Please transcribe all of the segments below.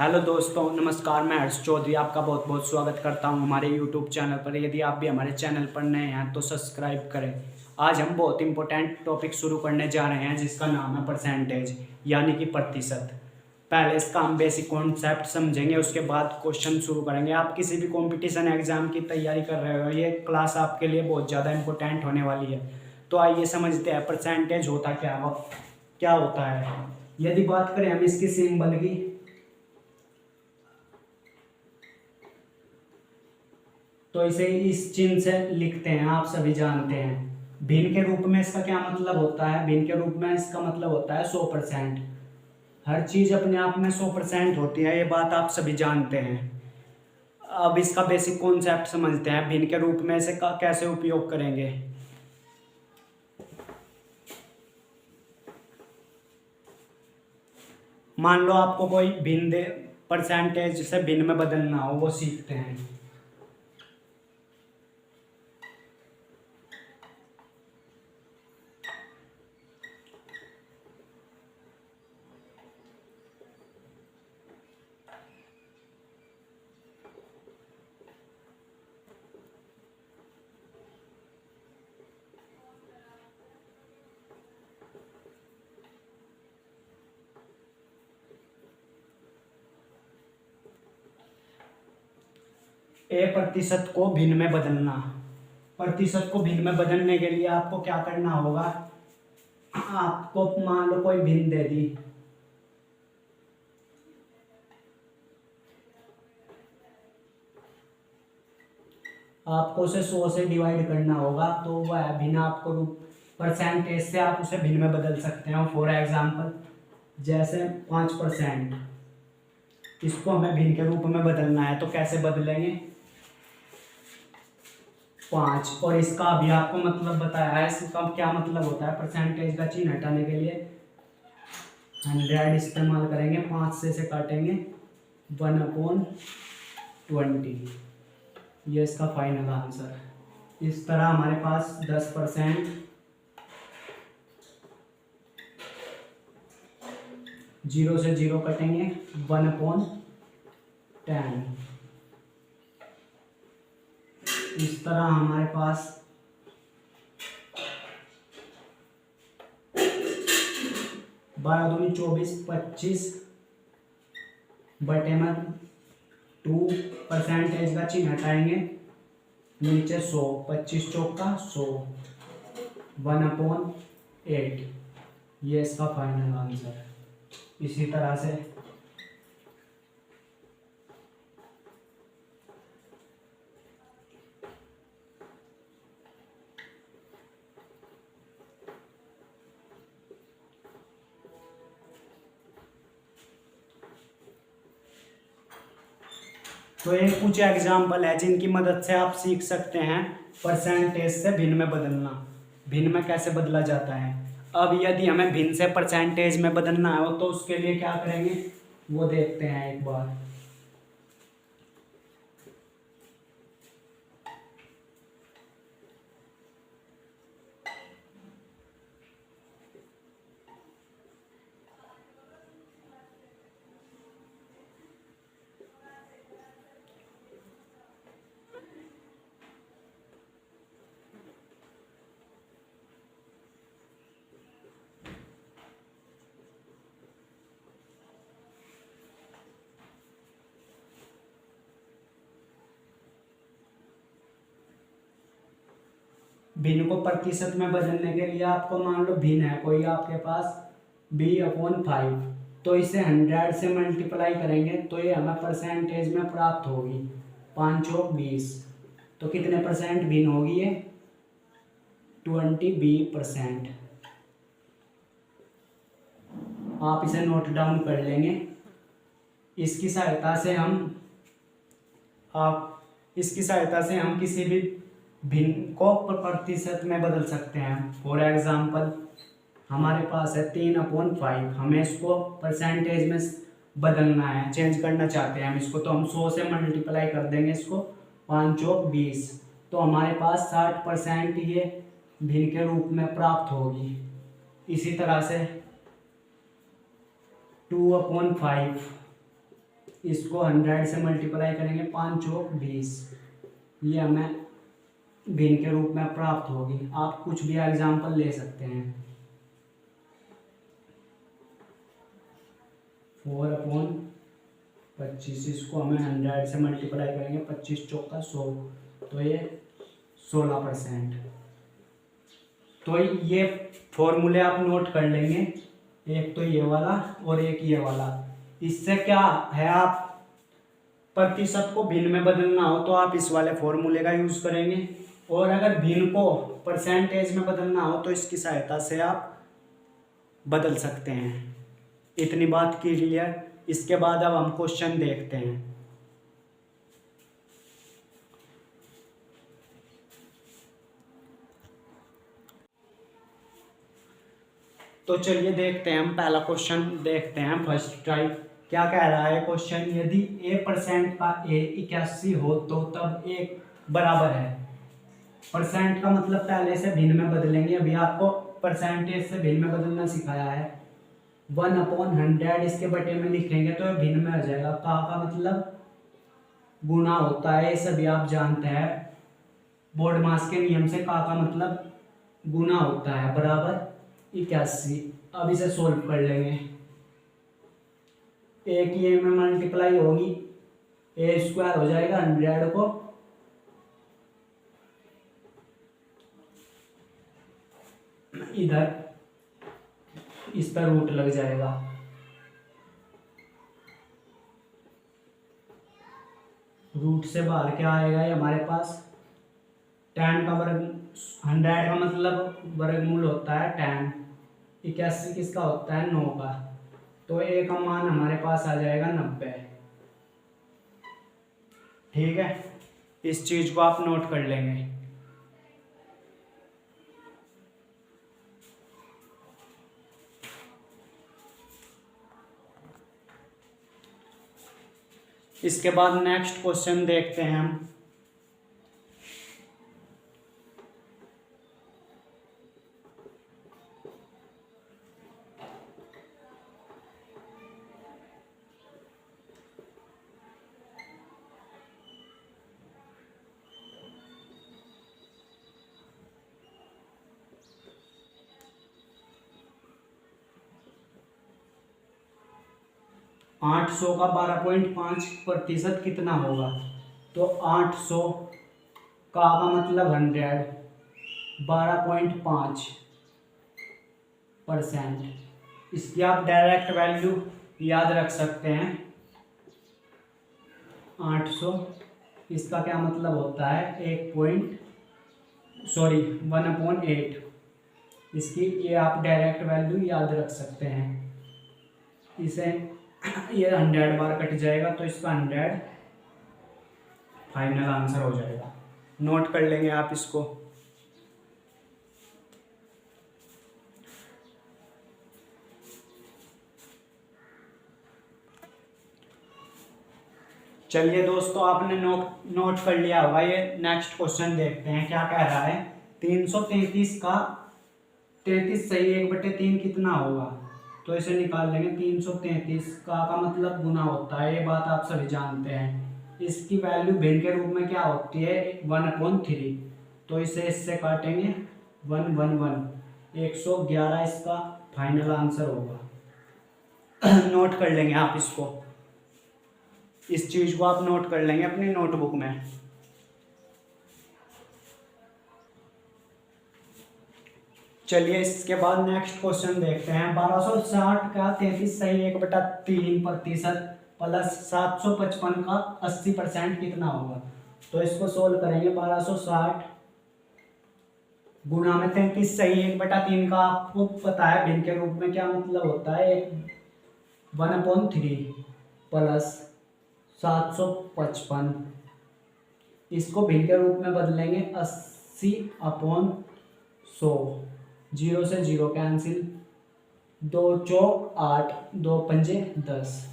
Hello दोस्तों, नमस्कार। मैं हर्ष चौधरी आपका बहुत बहुत स्वागत करता हूं हमारे यूट्यूब चैनल पर। यदि आप भी हमारे चैनल पर नए हैं तो सब्सक्राइब करें। आज हम बहुत इंपॉर्टेंट टॉपिक शुरू करने जा रहे हैं जिसका नाम है परसेंटेज, यानी कि प्रतिशत। पहले इसका हम बेसिक कॉन्सेप्ट समझेंगे, उसके बाद क्वेश्चन शुरू करेंगे। आप किसी भी कॉम्पिटिशन एग्जाम की तैयारी कर रहे हो, ये क्लास आपके लिए बहुत ज़्यादा इंपॉर्टेंट होने वाली है। तो आइए समझते हैं परसेंटेज होता क्या होता है। यदि बात करें हम इसकी सिंबल की, तो इसे इस चिन्ह से लिखते हैं, आप सभी जानते हैं। भिन्न के रूप में इसका क्या मतलब होता है? भिन्न के रूप में इसका मतलब होता है 100%। हर चीज अपने आप में 100% होती है, ये बात आप सभी जानते हैं। अब इसका बेसिक कॉन्सेप्ट समझते हैं। भिन्न के रूप में इसे कैसे उपयोग करेंगे। मान लो आपको कोई भिन्न परसेंटेज से भिन्न में बदलना हो, वो सीखते हैं। ए प्रतिशत को भिन्न में बदलना। प्रतिशत को भिन्न में बदलने के लिए आपको क्या करना होगा? आपको मान लो कोई भिन्न दे दी, आपको उसे 100 से डिवाइड करना होगा, तो वह भिन्न आपको परसेंटेज से आप उसे भिन्न में बदल सकते हैं। फॉर एग्जाम्पल जैसे 5%, इसको हमें भिन्न के रूप में बदलना है, तो कैसे बदलेंगे? 5। और इसका अभी आपको मतलब बताया है, इसका क्या मतलब होता है? परसेंटेज का चिन्ह हटाने के लिए 100 इस्तेमाल करेंगे, 5 से काटेंगे 1/20। ये इसका फाइनल आंसर। इस तरह हमारे पास 10%, 0 से 0 कटेंगे 1/10। इस तरह हमारे पास 12 दूनी 24, 25 बटे में 2 परसेंटेज का चिन्ह हटाएंगे, नीचे 100, 25 चौका 100, 1/8। ये इसका फाइनल आंसर। इसी तरह से तो ये कुछ एग्जाम्पल है जिनकी मदद से आप सीख सकते हैं परसेंटेज से भिन्न में बदलना। भिन्न में कैसे बदला जाता है। अब यदि हमें भिन्न से परसेंटेज में बदलना हो तो उसके लिए क्या करेंगे, वो देखते हैं एक बार। भिन्न को प्रतिशत में बदलने के लिए आपको मान लो भिन्न है कोई आपके पास b/5, तो इसे 100 से मल्टीप्लाई करेंगे तो ये हमें परसेंटेज में प्राप्त होगी 5/20। तो कितने परसेंट भिन्न होगी ये? 20%। आप इसे नोट डाउन कर लेंगे। इसकी सहायता से हम किसी भी भिन्न को प्रतिशत में बदल सकते हैं। फॉर एग्जाम्पल हमारे पास है 3/5, हमें इसको परसेंटेज में बदलना है, चेंज करना चाहते हैं हम इसको, तो हम 100 से मल्टीप्लाई कर देंगे इसको 5/20, तो हमारे पास 60% ये भिन्न के रूप में प्राप्त होगी। इसी तरह से 2/5 इसको 100 से मल्टीप्लाई करेंगे, 5 चौक 20, ये हमें भिन्न के रूप में प्राप्त होगी। आप कुछ भी एग्जाम्पल ले सकते हैं। 4/25, इसको हमें 100 से मल्टीप्लाई करेंगे, 25 चौका 100, तो ये 16%। तो ये फॉर्मूले आप नोट कर लेंगे, एक तो ये वाला और एक ये वाला। इससे क्या है, आप प्रतिशत को भिन्न में बदलना हो तो आप इस वाले फॉर्मूले का यूज करेंगे, और अगर भिन्न को परसेंटेज में बदलना हो तो इसकी सहायता से आप बदल सकते हैं। इतनी बात क्लियर। इसके बाद अब हम क्वेश्चन देखते हैं। तो चलिए देखते हैं, हम पहला क्वेश्चन देखते हैं, फर्स्ट टाइप। क्या कह रहा है क्वेश्चन, यदि a% का a 81 हो तो तब a बराबर है। परसेंट का मतलब पहले से भिन्न में बदलेंगे, अभी आपको परसेंटेज से भिन्न में बदलना सिखाया है। 1/100 इसके बटे में लिखेंगे तो भिन्न में हो जाएगा। का मतलब गुना होता है, ये सभी आप जानते हैं बोर्ड मास के नियम से। का मतलब गुना होता है, बराबर 81। अब इसे सोल्व कर लेंगे, एक ये में मल्टीप्लाई होगी, a² हो जाएगा 100 को इधर इस पर रूट लग जाएगा, रूट से बाहर क्या आएगा, ये हमारे पास tan का वर्ग, 100 का मतलब वर्गमूल होता है tan, 81 किसका होता है 9 का, तो a का मान हमारे पास आ जाएगा 90। ठीक है, इस चीज को आप नोट कर लेंगे। इसके बाद नेक्स्ट क्वेश्चन देखते हैं हम। आठ सौ का 12.5% कितना होगा, तो 800 का मतलब 100, 12.5%। इसकी आप डायरेक्ट वैल्यू याद रख सकते हैं। 800 इसका क्या मतलब होता है 1/8। इसकी ये आप डायरेक्ट वैल्यू याद रख सकते हैं। इसे ये 100 बार कट जाएगा तो इसका 100 फाइनल आंसर हो जाएगा। नोट कर लेंगे आप इसको। चलिए दोस्तों, आपने नोट कर लिया होगा। ये नेक्स्ट क्वेश्चन देखते हैं क्या कह रहा है। 333 का 33 सही 1/3 कितना होगा, तो इसे निकाल लेंगे। 333 का मतलब गुना होता है, ये बात आप सभी जानते हैं। इसकी वैल्यू भिन्न के रूप में क्या होती है 1/3, तो इसे इससे काटेंगे 1 1 1, 111 इसका फाइनल आंसर होगा। नोट कर लेंगे आप इसको, इस चीज को आप नोट कर लेंगे अपनी नोटबुक में। चलिए इसके बाद नेक्स्ट क्वेश्चन देखते हैं। 1260 का 33 सही 1/3% प्लस 755 का 80% कितना होगा, तो इसको सोल्व करेंगे। 1260 गुणा में 33 सही 1/3 का आपको पता है भिन्न के रूप में क्या मतलब होता है 1/3 प्लस 755। इसको भिन्न के रूप में बदलेंगे 80/100, 0 से 0 कैंसिल, 2 चौक 8, 2 पंजे 10।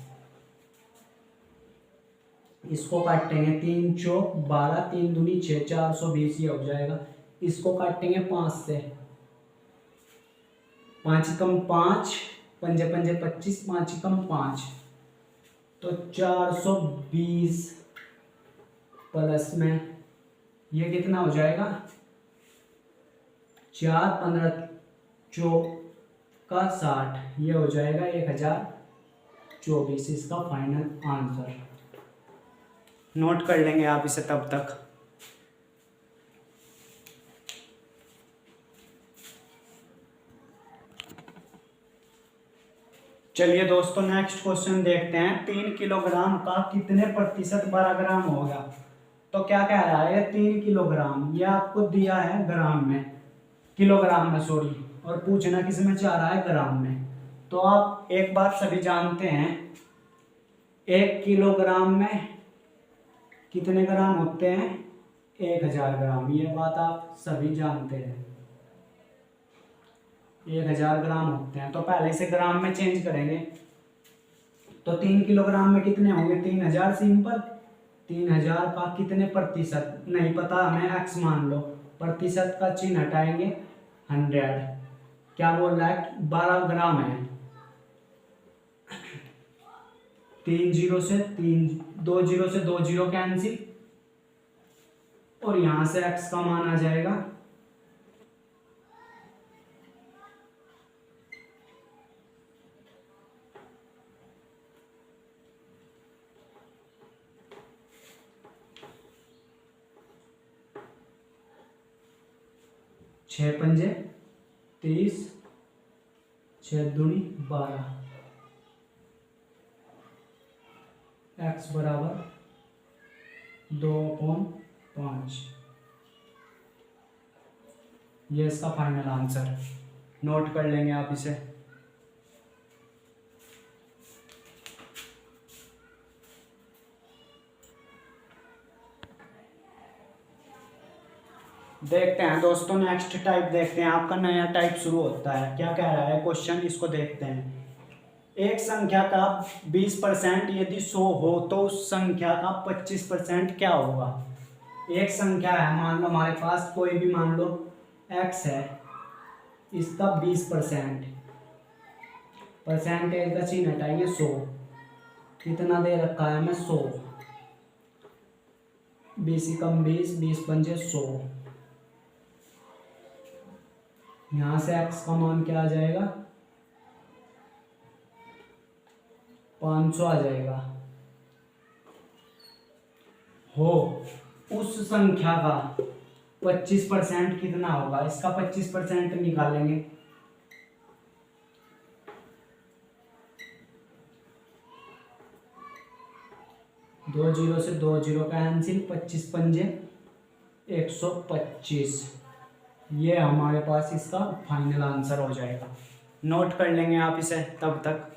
इसको काटेंगे 3 चौक 12, 3 दूनी 6, 420 ये हो जाएगा। इसको काटेंगे 5 से, 5 कम 5, पंजे पंजे 25, 5 कम 5, तो 420 प्लस में ये कितना हो जाएगा, 4 15 का 60, ये हो जाएगा 1024 इसका फाइनल आंसर। नोट कर लेंगे आप इसे तब तक। चलिए दोस्तों नेक्स्ट क्वेश्चन देखते हैं। 3 किलोग्राम का कितने प्रतिशत 12 ग्राम होगा। तो क्या कह रहा है, 3 किलोग्राम, ये आपको दिया है ग्राम में, किलोग्राम में सॉरी, और पूछना किस में चाह रहा है, ग्राम में। तो आप एक बात सभी जानते हैं, 1 किलोग्राम में कितने ग्राम होते हैं, 1000 ग्राम, ये बात आप सभी जानते हैं, 1000 ग्राम होते हैं। तो पहले इसे ग्राम में चेंज करेंगे, तो 3 किलोग्राम में कितने होंगे, 3000 सिंपल। 3000 का कितने प्रतिशत नहीं पता हमें, x मान लो, प्रतिशत का चिन्ह हटाएंगे, 100। क्या बोल रहा है, 12 ग्राम है, 3 0 से 3, 2 0 से 2 0 कैंसिल, और यहां से x का मान आ जाएगा 6 पंजे 30, 6 दूनी 12, x बराबर 2/5, ये इसका फाइनल आंसर। नोट कर लेंगे आप इसे। देखते हैं दोस्तों नेक्स्ट टाइप देखते हैं, आपका नया टाइप शुरू होता है। क्या कह रहा है क्वेश्चन, इसको देखते हैं। एक संख्या का 20% यदि 100 हो तो उस संख्या का 25% क्या होगा। एक संख्या है, मान लो हमारे पास कोई भी, मान लो x है, इसका 20%, परसेंटेज का चिन्ह हटाइए, 100, कितना दे रखा है हमें, 100, 20 कम 20, 20 पंजे 100, यहाँ से x का मान क्या आ जाएगा, 500 आ जाएगा। हो उस संख्या का 25% कितना होगा, इसका 25% निकालेंगे। दो जीरो से 2 जीरो कैंसिल, 25 पंजे 125, ये हमारे पास इसका फाइनल आंसर हो जाएगा। नोट कर लेंगे आप इसे तब तक।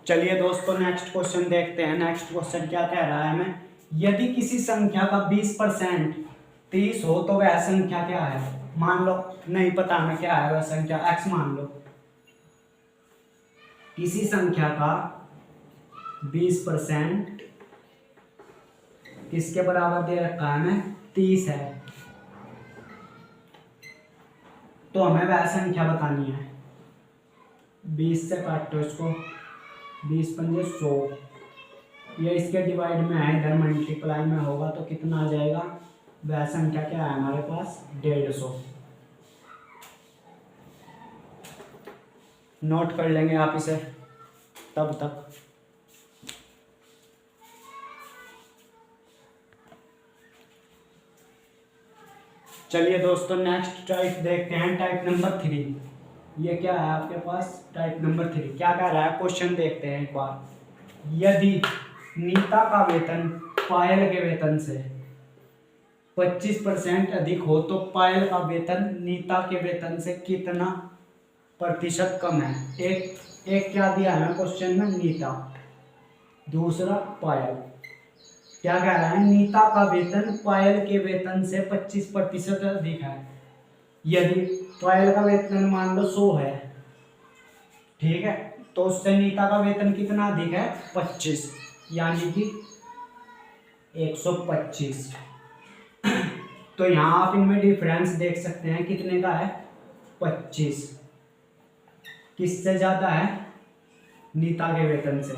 चलिए दोस्तों नेक्स्ट क्वेश्चन देखते हैं। नेक्स्ट क्वेश्चन क्या कह रहा है हमें, यदि किसी संख्या का 20% 30 हो तो वह संख्या क्या है। मान लो नहीं पता हमें क्या है वह संख्या, x मान लो। किसी संख्या का 20% किसके बराबर दे रखा है हमें, 30 है, तो हमें वह संख्या बतानी है। 20 से काटो इसको, 20 पंजे 100, ये इसके डिवाइड में है, इधर मल्टीप्लाई में होगा तो कितना आ जाएगा, वह संख्या क्या है हमारे पास, 150। नोट कर लेंगे आप इसे तब तक। चलिए दोस्तों नेक्स्ट टाइप देखते हैं, टाइप नंबर 3। ये क्या है आपके पास, टाइप नंबर 3। क्या कह रहा है क्वेश्चन देखते हैं एक बार। यदि नीता का वेतन पायल के वेतन से 25% अधिक हो तो पायल का वेतन नीता के वेतन से कितना प्रतिशत कम है। एक क्या दिया है क्वेश्चन में, नीता, दूसरा पायल। क्या कह रहा है, नीता का वेतन पायल के वेतन से 25% अधिक है। यदि पायल का वेतन मान लो 100 है, ठीक है, तो उससे नीता का वेतन कितना अधिक है, 25, यानी कि 125। तो यहाँ आप इनमें डिफरेंस देख सकते हैं कितने का है, 25। किससे ज़्यादा है, नीता के वेतन से,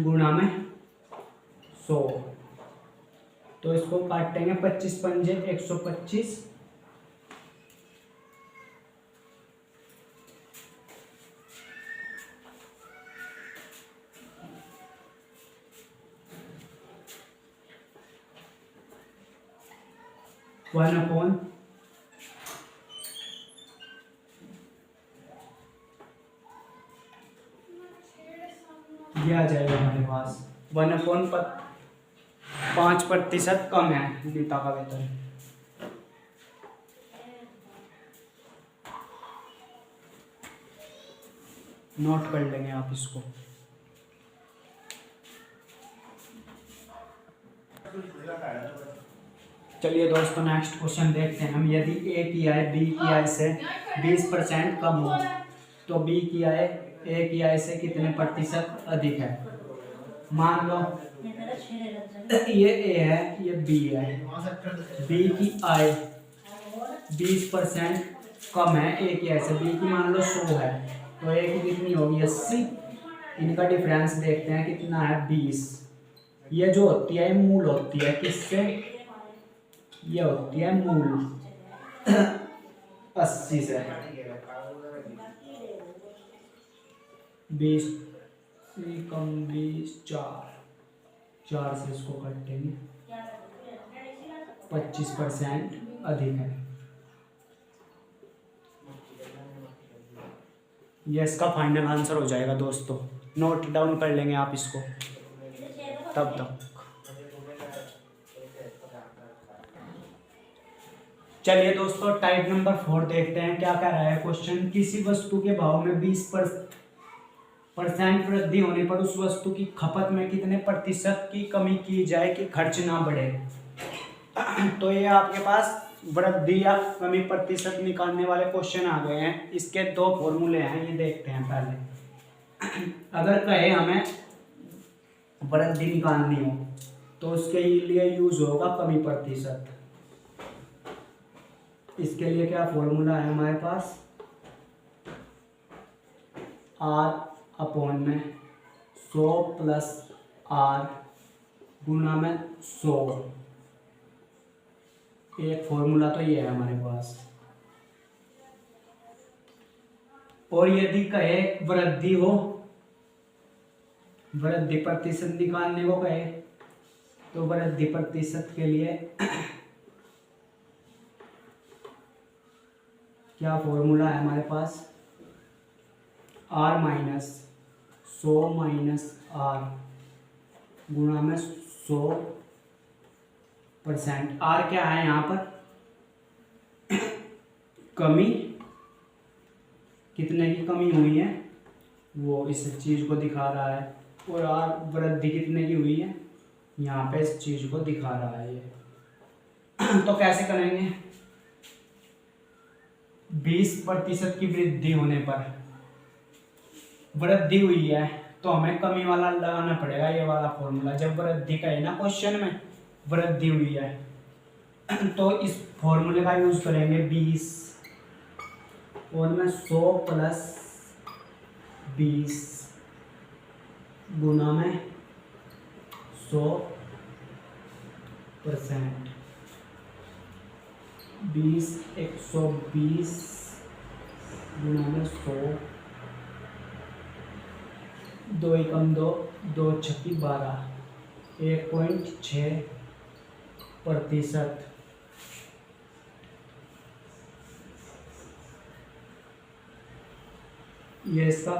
गुणा में 100। तो इसको काटेंगे, 25 पंजे 125, 1/, ये आ जाएगा हमारे पास 1/5% कम है नीता का वेतन। नोट कर लेंगे आप इसको। चलिए दोस्तों नेक्स्ट क्वेश्चन देखते हैं हम। यदि ए की आय बी की आय से 20% कम हो तो बी की आय ए की आय से कितने प्रतिशत अधिक है। मान लो ये ए है, ये बी है, बी की आय 20% कम है ए की आय से, बी की मान लो 100 है, तो ए की कितनी होगी 80। इनका डिफरेंस देखते हैं कितना है 20। ये जो होती है मूल होती है किससे, ये होती है मूल 80 से। 20 कम 20 4 से इसको काटेंगे, 25% अधिक है। ये इसका फाइनल आंसर हो जाएगा दोस्तों। नोट डाउन कर लेंगे आप इसको तब तक। चलिए दोस्तों टाइप नंबर 4 देखते हैं क्या कह रहा है क्वेश्चन। किसी वस्तु के भाव में 20% वृद्धि होने पर उस वस्तु की खपत में कितने प्रतिशत की कमी की जाए कि खर्च ना बढ़े। तो ये आपके पास वृद्धि या कमी प्रतिशत निकालने वाले क्वेश्चन आ गए हैं। इसके 2 फॉर्मूले हैं, ये देखते हैं पहले। अगर कहे हमें वृद्धि निकालनी हो तो उसके लिए यूज होगा कमी प्रतिशत। इसके लिए क्या फॉर्मूला है हमारे पास, R/100 प्लस R गुना में 100। एक फॉर्मूला तो ये है हमारे पास। और यदि कहे वृद्धि हो, वृद्धि प्रतिशत निकालने को कहे तो वृद्धि प्रतिशत के लिए क्या फॉर्मूला है हमारे पास, R-100 माइनस R गुणा में 100%। R क्या है यहाँ पर, कमी, कितने की कमी हुई है वो इस चीज को दिखा रहा है। और R वृद्धि कितने की हुई है, यहाँ पे इस चीज को दिखा रहा है ये। तो कैसे करेंगे, 20% की वृद्धि होने पर वृद्धि हुई है तो हमें कमी वाला लगाना पड़ेगा, ये वाला फॉर्मूला। जब वृद्धि का है ना क्वेश्चन में, वृद्धि हुई है तो इस फॉर्मूले का यूज करेंगे। 20 और में 100 प्लस 20 गुना में 100%। 20 120 गुना में 100, 2 एकम 2, 2 छक्की 12, 1.6%। ये इसका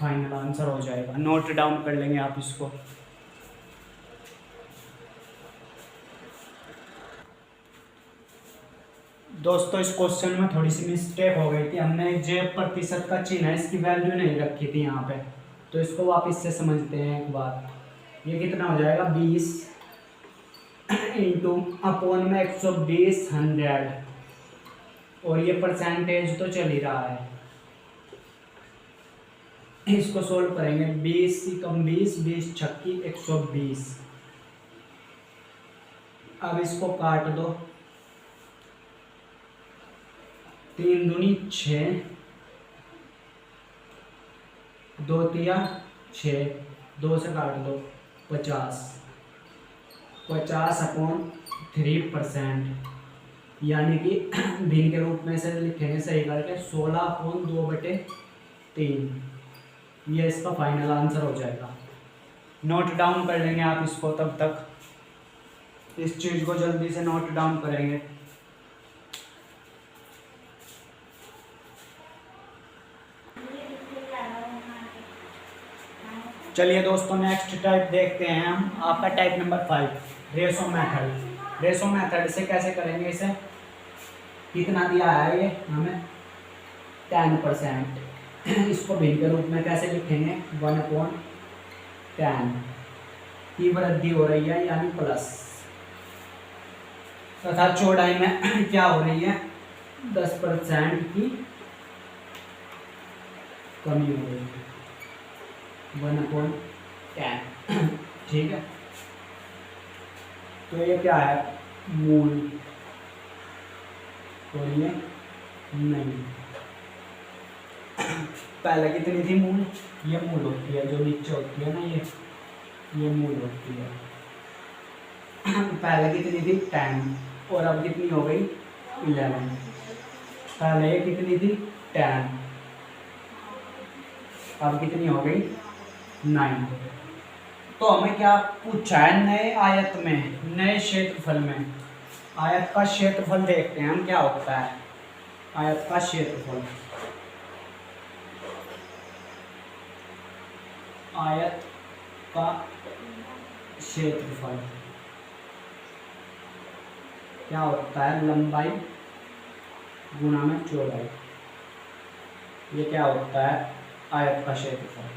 फाइनल आंसर हो जाएगा। नोट डाउन कर लेंगे आप इसको। दोस्तों इस क्वेश्चन में थोड़ी सी मिस्टेक हो गई थी, हमने जो प्रतिशत का चिन्ह है इसकी वैल्यू नहीं रखी थी यहाँ पे, तो इसको वापस से समझते हैं एक बार। ये कितना हो जाएगा, 20 इंटू अपॉन में 120 100, और ये परसेंटेज तो चल ही रहा है। इसको सोल्व करेंगे, 20 कम 20, 20 छक्की 120, अब इसको काट दो, 3 दूनी 6, 2 तिया 6, 2 से काट दो 50, 50/3%, यानी कि भिन्न के रूप में से लिखेंगे सही करके 16/2/3। ये इसका फाइनल आंसर हो जाएगा। नोट डाउन कर लेंगे आप इसको, तब तक इस चीज़ को जल्दी से नोट डाउन करेंगे। चलिए दोस्तों, नेक्स्ट टाइप देखते हैं हम, आपका type number 5, ratio method. Ratio method से कैसे करेंगे इसे, कितना दिया है ये हमें 10%, इसको भिन्न के रूप में कैसे लिखेंगे 1/10 की वृद्धि हो रही है यानी प्लस, तथा चौड़ाई में क्या हो रही है 10% की कमी हो रही है 1/10। ठीक है, तो ये क्या है मूल, और ये नहीं। पहले कितनी थी मूल, ये मूल होती है जो नीचे होती है ना, ये मूल होती है। पहले कितनी थी 10, और अब कितनी हो गई 11। पहले ये कितनी थी 10, अब कितनी हो गई 9। तो हमें क्या पूछा है, नए आयत में, नए क्षेत्रफल में। आयत का क्षेत्रफल देखते हैं हम क्या होता है। आयत का क्षेत्रफल, आयत का क्षेत्रफल क्या होता है, लंबाई गुणा में चौड़ाई। ये क्या होता है आयत का क्षेत्रफल।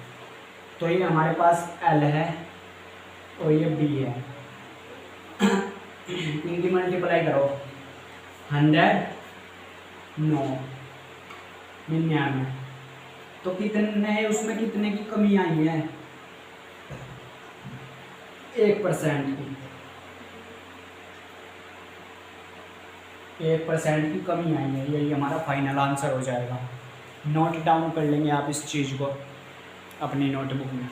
तो ये हमारे पास L है और ये B है, इनकी मल्टीप्लाई करो 99, तो कितने, उसमें कितने की कमी आई है 1% की, 1% की कमी आई है। यही हमारा फाइनल आंसर हो जाएगा। नोट डाउन कर लेंगे आप इस चीज़ को अपनी नोटबुक में।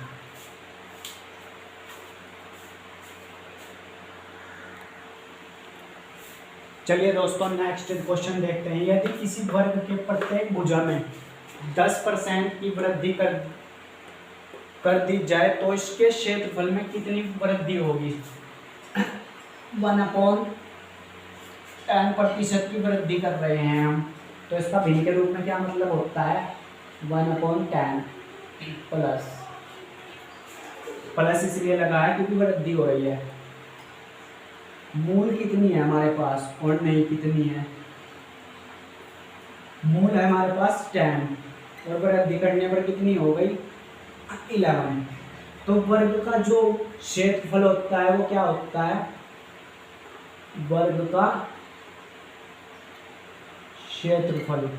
चलिए दोस्तों, नेक्स्ट क्वेश्चन देखते हैं। यदि किसी वर्ग के प्रत्येक भुजा में 10% की वृद्धि कर दी जाए तो इसके क्षेत्रफल में कितनी वृद्धि होगी। 1/10% की वृद्धि कर रहे हैं हम, तो इसका भिन्न के रूप में क्या मतलब होता है 1/10 प्लस इसलिए लगा है क्योंकि वृद्धि हो रही है। मूल कितनी है हमारे पास, और नहीं कितनी है, मूल है हमारे पास 10 और वृद्धि करने पर कितनी हो गई 11। तो वर्ग का जो क्षेत्रफल होता है वो क्या होता है, वर्ग का क्षेत्रफल,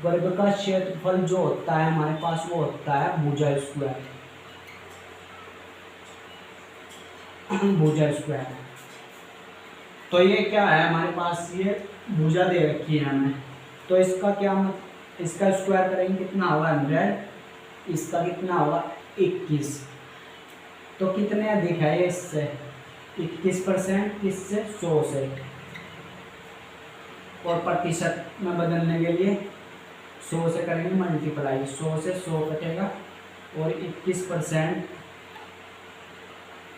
वर्ग का क्षेत्रफल जो होता है हमारे पास वो होता है भुजा स्क्वायर, भुजा स्क्वायर। तो ये क्या है हमारे पास, ये भुजा दे रखी है हमें, तो इसका क्या, इसका स्क्वायर करेंगे कितना होगा 100, इसका कितना होगा 21। तो कितने अधिक है ये इससे 21%, किससे 100 से, और प्रतिशत में बदलने के लिए 100 से करेंगे मल्टीप्लाई, 100 से 100 कटेगा और 21%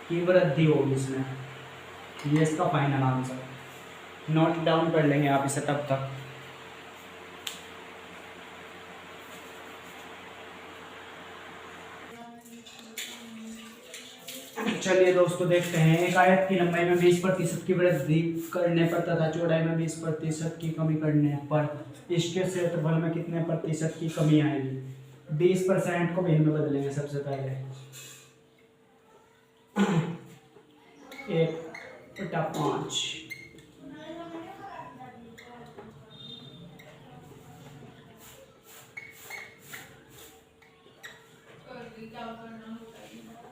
की वृद्धि होगी इसमें। ये इसका फाइनल आंसर। नोट डाउन कर लेंगे आप इसे तब तक। चलिए दोस्तों, देखते हैं। एक आयत की लंबाई में 20% की वृद्धि करने पर तथा चौड़ाई में 20% की कमी करने पर इसके क्षेत्रफल में कितने प्रतिशत की कमी आएगी। 20% को भिन्न में बदलेंगे सबसे पहले, 1/5।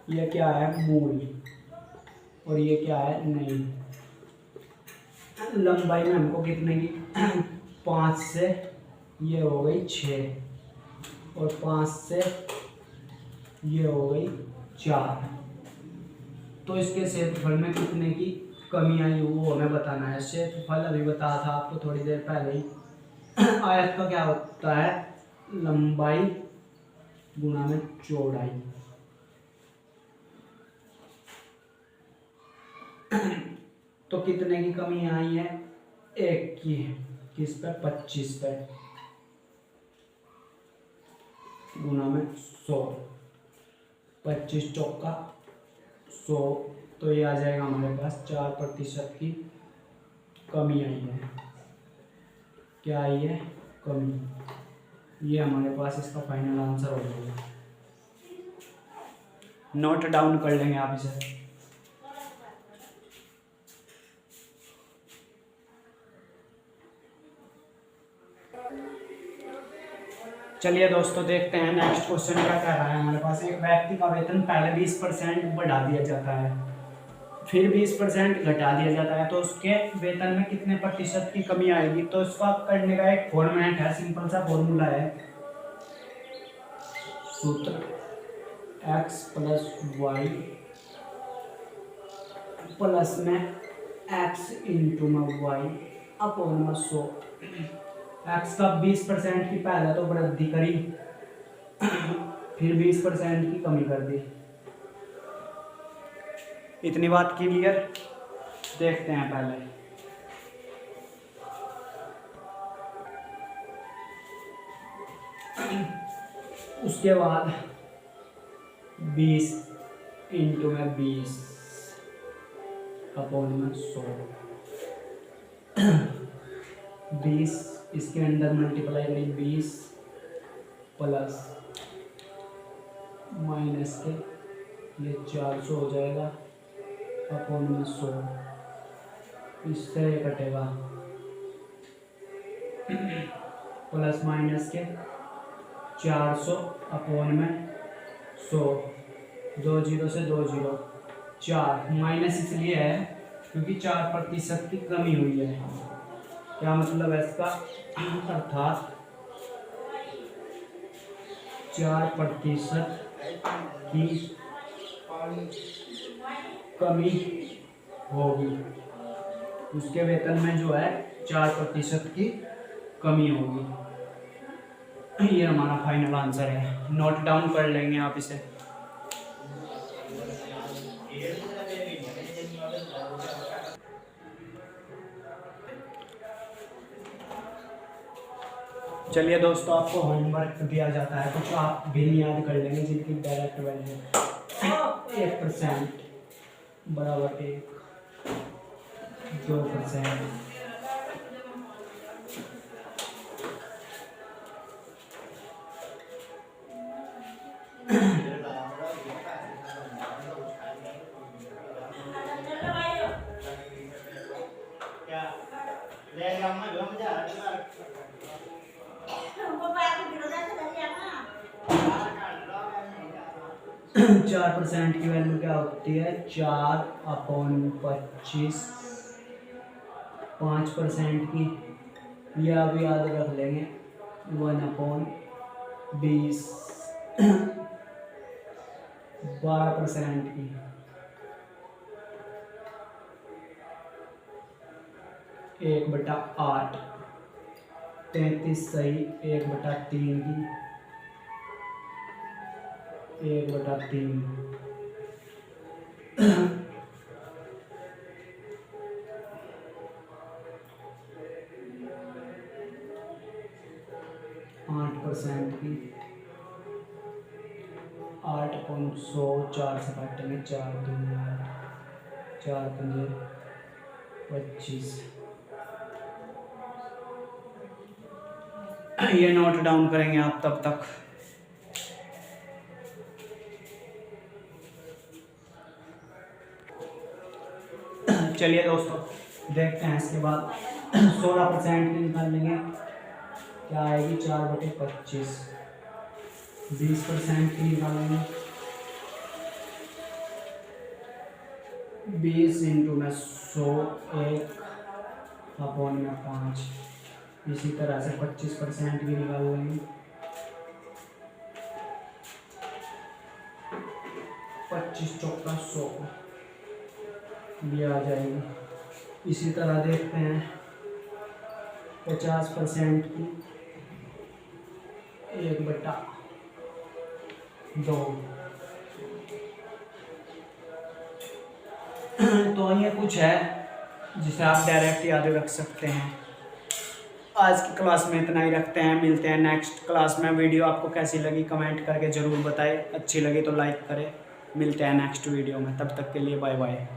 यह क्या है मूल, और ये क्या है, नहीं। लंबाई में हमको कितने की 5 से ये हो गई 6 और 5 से ये हो गई 4। तो इसके क्षेत्रफल में कितने की कमी आई वो हमें बताना है। क्षेत्रफल अभी बताया था आपको थोड़ी देर पहले ही। आयत का क्या होता है, लंबाई गुणा में चौड़ाई। तो कितने की कमी आई है, 1 की। किस पे, 25 पे, गुणा में 100। 25 चौका 100, तो ये आ जाएगा हमारे पास 4% की कमी आई है। क्या आई है, कमी। ये हमारे पास इसका फाइनल आंसर हो जाएगा। नोट डाउन कर लेंगे आप इसे। चलिए दोस्तों देखते हैं नेक्स्ट क्वेश्चन क्या कह रहा है हमारे पास। एक व्यक्ति का वेतन पहले 20% बढ़ा दिया जाता है, फिर 20% घटा दिया जाता है, तो उसके वेतन में कितने प्रतिशत की कमी आएगी। तो इसका करने का एक फॉर्मेट है, सिंपल सा फॉर्मूला है। सूत्र x प्लस वाई प्लस में x इंटू में वाई अपॉन में 100। x का 20% की पहले तो वृद्धि करी, फिर 20% की कमी कर दी। इतनी बात क्लियर। देखते हैं पहले। उसके बाद 20 इंटू में 20 अपॉन में 100। 20 इसके अंदर मल्टीप्लाई करी, 20 प्लस माइनस के ये 400 हो जाएगा अपॉन में 100। इससे ये कटेगा, प्लस माइनस के 400 अपॉन में 100। 2 जीरो से 2 जीरो 4। माइनस इसलिए है क्योंकि 4% की कमी हुई है। क्या मतलब है इसका, अर्थात 4% की कमी होगी। उसके वेतन में जो है 4% की कमी होगी। ये हमारा फाइनल आंसर है। नोट डाउन कर लेंगे आप इसे। चलिए दोस्तों आपको होमवर्क दिया जाता है, कुछ आप भी याद कर लेंगे जिनकी डायरेक्ट वैल्यू 1% बराबर 1, 2%, 4% की वैल्यू क्या होती है, 4/25। 5% की ये आप याद रख लेंगे, 1/20। 12% की 1/8। 33 सही, 1/3 की 1/3। 8% की 8/100। 4 से काटेंगे, 4 2 8, 4 5 25। ये नोट डाउन करेंगे आप तब तक। चलिए दोस्तों देखते हैं इसके बाद 16% की निकाल लेंगे, क्या आएगी 4/25। 20% की निकालेंगे, 20 इंटू में 100, 1/5। इसी तरह से 25% भी निकाल लेंगे। 25 चौका 100 ये आ जाएगी। इसी तरह देखते हैं 50% की 1/2। तो ये कुछ है जिसे आप डायरेक्ट याद रख सकते हैं। आज की क्लास में इतना ही रखते हैं, मिलते हैं नेक्स्ट क्लास में। वीडियो आपको कैसी लगी कमेंट करके ज़रूर बताएं, अच्छी लगी तो लाइक करें। मिलते हैं नेक्स्ट वीडियो में, तब तक के लिए बाय बाय।